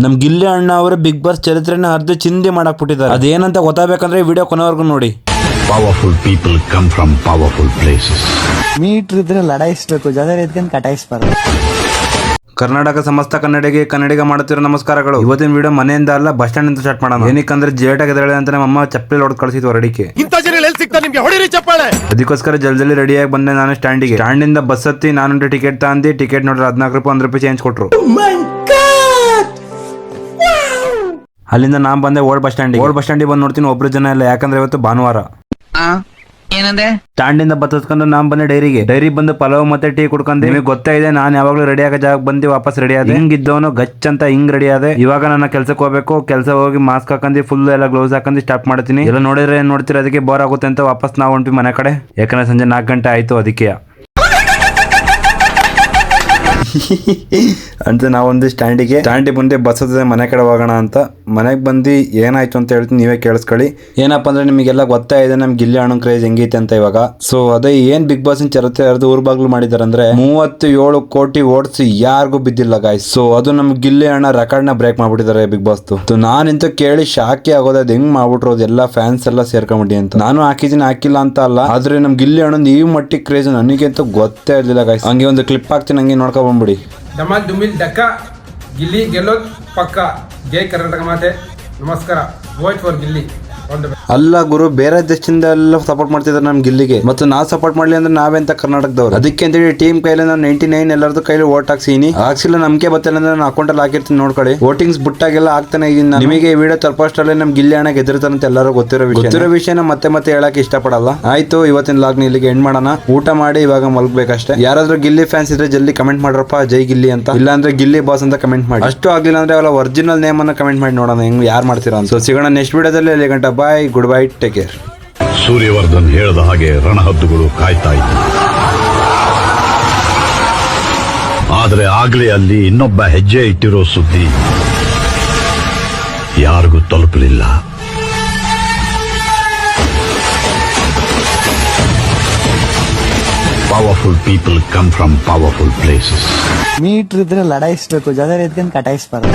ನಮ್ ಗಿಲ್ಲಿ ಅಣ್ಣ ಅವರು ಬಿಗ್ ಬಾಸ್ ಚರಿತ್ರೆನ ಅರ್ಧ ಚಿಂದಿ ಮಾಡಾಕ್ಬಿಟ್ಟಿದ್ದಾರೆ. ಅದೇನಂತ ಗೊತ್ತಾಗಬೇಕಂದ್ರೆ ವಿಡಿಯೋ ಕೊನೆವರೆಗೂ ನೋಡಿ. Powerful people come from powerful places. Metre ಇದ್ರೆ ಲಡಾಯಿಸ್ಬೇಕು, ಜನ ಎದ್ಕೊಂಡು ಕಟಾಯಿಸ್ಬಾರ್ದು. ಕರ್ನಾಟಕ ಸಮಸ್ತ ಕನ್ನಡಿಗ ಮಾಡುತ್ತಿರೋ ನಮಸ್ಕಾರಗಳು. ಇವತ್ತಿನ ವಿಡಿಯೋ ಮನೆಯಿಂದ ಅಲ್ಲ ಬಸ್ ಸ್ಟ್ಯಾಂಡ್ ಅಂತ ಸ್ಟಾರ್ಟ್ ಮಾಡೋಣ. ಏನಕ್ಕಂದ್ರೆ ಜೇಟಾಗ ಎದ್ದೇಳೆ ಅಂತ ನಮ್ಮ ಅಮ್ಮ ಚಪ್ಪಲಿ ಹೊಡೆದು ಕಳಿಸಿದ್ವು ಹೊರಡಿಕೆ. ಅದಕ್ಕೋಸ್ಕರ ಜಲ್ದಿ ರೆಡಿಯಾಗಿ ಬಂದೆ ನಾನು ಸ್ಟ್ಯಾಂಡಿಗೆ. ಸ್ಟ್ಯಾಂಡ್ ಇಂದ ಬಸ್ ಹತ್ತಿ ನಾನು ಟಿಕೆಟ್ ತಗೊಂಡಿ. ಟಿಕೆಟ್ ನೋಡ್ರಿ 14 ರೂಪಾಯಿ 1 ರೂಪಾಯಿ ಚೇಂಜ್ ಕೊಟ್ರು. ಅಲ್ಲಿಂದ ನಾನ್ ಬಂದೆ ಓಲ್ಡ್ ಬಸ್ ಸ್ಟ್ಯಾಂಡಿಗೆ ಬಂದು ನೋಡ್ತೀನಿ ಒಬ್ರು ಜನ ಇಲ್ಲ, ಯಾಕಂದ್ರೆ ಇವತ್ತು ಭಾನುವಾರ. ಏನಂದೆ? ಸ್ಟ್ಯಾಂಡ್ ಇಂದ ಬಸ್ ಹತ್ಕೊಂಡು ನಾನ್ ಬಂದೆ ಡೈರಿ ಬಂದು ಪಲಾವ್ ಮತ್ತೆ ಟೀ ಕುಡ್ಕೊಂಡೆ. ನಿಮಗೆ ಗೊತ್ತಾ ಇದೆ ನಾನು ಯಾವಾಗ್ಲೂ ರೆಡಿ ಆಗೋ ಜಾಗ ಬಂದು ವಾಪಸ್ ರೆಡಿ ಆದೆ. ಹಿಂಗಿದ್ದವನು ಗಚ್ ಅಂತ ಹಿಂಗ್ ರೆಡಿ ಆದೆ. ಇವಾಗ ನನ್ನ ಕೆಲ್ಸಕ್ಕೆ ಹೋಗ್ಬೇಕು. ಕೆಲಸ ಹೋಗಿ ಮಾಸ್ಕ್ ಹಾಕೊಂಡಿ ಫುಲ್ ಎಲ್ಲ ಗ್ಲೌಸ್ ಹಾಕೊಂಡಿ ಸ್ಟಾರ್ಟ್ ಮಾಡ್ತೀನಿ. ಎಲ್ಲ ನೋಡಿದ್ರೆ ಏನ್ ನೋಡ್ತೀರಿ, ಅದಕ್ಕೆ ಬೋರ್ ಆಗುತ್ತೆ ಅಂತ ವಾಪಸ್ ನಾವು ಹೊಂಟ್ವಿ ಮನೆ ಕಡೆ. ಯಾಕಂದ್ರೆ ಸಂಜೆ 4 ಗಂಟೆ ಆಯ್ತು, ಅದಕ್ಕೆ ಅಂತ ನಾವೊಂದು ಸ್ಟ್ಯಾಂಡಿಗೆ ಬಂದು ಬಸ್ ಹತ್ತಿದೆ ಮನೆ ಕಡೆ ಹೋಗೋಣ ಅಂತ. ಮನೆಗೆ ಬಂದು ಏನಾಯ್ತು ಅಂತ ಹೇಳ್ತೀನಿ, ನೀವೇ ಕೇಳಿಸ್ಕೊಳ್ಳಿ. ಏನಪ್ಪಾ ಅಂದ್ರೆ ನಿಮಗೆಲ್ಲ ಗೊತ್ತಾ ಇದೆ ನಮ್ ಗಿಲ್ಲಿ ಅಣ್ಣನ್ ಕ್ರೇಜ್ ಹೆಂಗೈತೆ ಅಂತ. ಇವಾಗ ಸೊ ಅದೇ ಏನ್ ಬಿಗ್ ಬಾಸ್ ಚರಿತ್ರೆ ಅರ್ಧ ಊರ್ಬಾಗ್ಲು ಮಾಡಿದಾರೆ ಅಂದ್ರೆ 37 ಕೋಟಿ ಓಟ್ಸ್ ಯಾರಿಗೂ ಬಿದ್ದಿಲ್ಲ ಗಾಯ್ಸ್. ಸೊ ಅದು ನಮ್ ಗಿಲ್ಲಿ ಅಣ್ಣ ರೆಕಾರ್ಡ್ ನ ಬ್ರೇಕ್ ಮಾಡ್ಬಿಟ್ಟಿದ್ದಾರೆ ಬಿಗ್ ಬಾಸ್. ನಾನಿಂತ ಕೇಳಿ ಶಾಕಿ ಆಗೋದು, ಅದ್ ಹೆಂಗ್ ಮಾಡ್ಬಿಟ್ರು ಎಲ್ಲ ಫ್ಯಾನ್ಸ್ ಎಲ್ಲ ಸೇರ್ಕೊಂಡ್ಬಿಟ್ಟು ಅಂತ. ನಾನು ಹಾಕಿದ್ದೀನಿ, ಹಾಕಿಲ್ಲ ಅಂತ ಅಲ್ಲ, ಆದ್ರೆ ನಮ್ ಗಿಲ್ಲಿ ಅಣ್ಣನ್ ಈ ಮಟ್ಟಿಗೆ ಕ್ರೇಜ್ ನನಗಂತ ಗೊತ್ತೇ ಇರ್ಲಿಲ್ಲ ಗಾಯ್ಸ್. ಹಂಗೆ ಒಂದು ಕ್ಲಿಪ್ ಹಾಕ್ತೀನಿ, ಹಂಗೆ ನೋಡ್ಕೊಂಡ್ ಬಂದ್ಬಿಡಿ. ಧಮಾಲ್ ಡುಮಿಲ್ ಡಕ್ಕ, ಗಿಲ್ಲಿ ಗೆಲ್ಲೋದ್ ಪಕ್ಕ. ಜೈ ಕರ್ನಾಟಕ ಮಾತೆ. ನಮಸ್ಕಾರ. Vote for Gilli. ಅಲ್ಲ ಗುರು, ಬೇರೆ ದೇಶದಿಂದ ಎಲ್ಲ ಸಪೋರ್ಟ್ ಮಾಡ್ತಿದ್ದಾರೆ ನಮ್ ಗಿಲ್ಲಿಗೆ, ಮತ್ತು ನಾವ್ ಸಪೋರ್ಟ್ ಮಾಡ್ಲಿ ಅಂದ್ರೆ ನಾವೆಂತ ಕರ್ನಾಟಕದವ್ರು. ಅದಕ್ಕೆ ಅಂತೇಳಿ ಟೀಮ್ ಕೈಲಿ ನಾನು 99 ಎಲ್ಲರದು ಕೈಲಿ ವೋಟ್ ಹಾಕ್ಸಿನಿ. ಹಾಕ್ಸಿಲ್ಲ ನಮ್ಗೆ ಬತ್ತಿಲ್ಲ ಅಂದ್ರೆ ನಾನು ಅಕೌಂಟ್ ಅಲ್ಲಿ ಹಾಕಿರ್ತೀನಿ, ನೋಡ್ಕೊಳ್ಳಿ. ವೋಟಿಂಗ್ಸ್ ಬಿಟ್ಟಾಗೆಲ್ಲ ಆಗ್ತಾನೆ ಇದೀನಿ. ನಿಮಗೆ ಈ ವಿಡಿಯೋ ತಲುಪೋಸ್ಟ್ ಅಲ್ಲೇ ನಮ್ ಗಿಲ್ಲಿ ಅಣ್ಣ ಗೆದ್ದಿರ್ತಾರಂತ ಎಲ್ಲರೂ ಗೊತ್ತಿರೋ ವಿಷಯನ ಮತ್ತೆ ಹೇಳಕ್ ಇಷ್ಟಪಡಲ್ಲ. ಆಯ್ತು, ಇವತ್ತಿನ ಲಾಗ್ನ ಇಲ್ಲಿಗೆ ಎಂಡ್ ಮಾಡೋಣ. ಊಟ ಮಾಡಿ ಇವಾಗ ಮಲ್ಗ್ಬೇಕಷ್ಟೇ. ಯಾರಾದ್ರೂ ಗಿಲ್ಲಿ ಫ್ಯಾನ್ಸ್ ಇದ್ರೆ ಜಲ್ದಿ ಕಮೆಂಟ್ ಮಾಡ್ರಪ್ಪ ಜೈ ಗಿಲ್ಲಿ ಅಂತ, ಇಲ್ಲ ಅಂದ್ರೆ ಗಿಲ್ಲಿ ಬಾಸ್ ಅಂತ ಕಮೆಂಟ್ ಮಾಡಿ. ಅಷ್ಟು ಆಗ್ಲಿಲ್ಲ ಅಂದ್ರೆ ಅವರ ಒರಿಜಿನಲ್ ನೇಮ್ ಅನ್ನ ಕಮೆಂಟ್ ಮಾಡಿ ನೋಡೋಣ ಹೆಂಗ್ ಯಾರು ಮಾಡ್ತೀರಾ ಅಂತ. ಸೊ ಸಿಗೋಣ ನೆಕ್ಸ್ಟ್ ವಿಡಿಯೋದಲ್ಲಿ. ಅಲ್ಲಿ ಗಂಟ ಬಾಯ್, ಗುಡ್ ಬೈ, ಟೇಕ್ ಕೇರ್. ಸೂರ್ಯವರ್ಧನ್ ಹೇಳಿದ ಹಾಗೆ ರಣಹದ್ದುಗಳು ಕಾಯ್ತಾ ಇತ್ತು. ಆದರೆ ಆಗ್ಲೇ ಅಲ್ಲಿ ಇನ್ನೊಬ್ಬ ಹೆಜ್ಜೆ ಇಟ್ಟಿರೋ ಸುದ್ದಿ ಯಾರಿಗೂ ತಲುಪಲಿಲ್ಲ. Powerful people come from powerful places. Metre ಇದ್ರೆ ಲಡಾಯಿಸ್ಬೇಕು, ಜನ ಎದ್ಕೊಂಡು ಕಟಾಯಿಸ್ಬಾರ್ದು.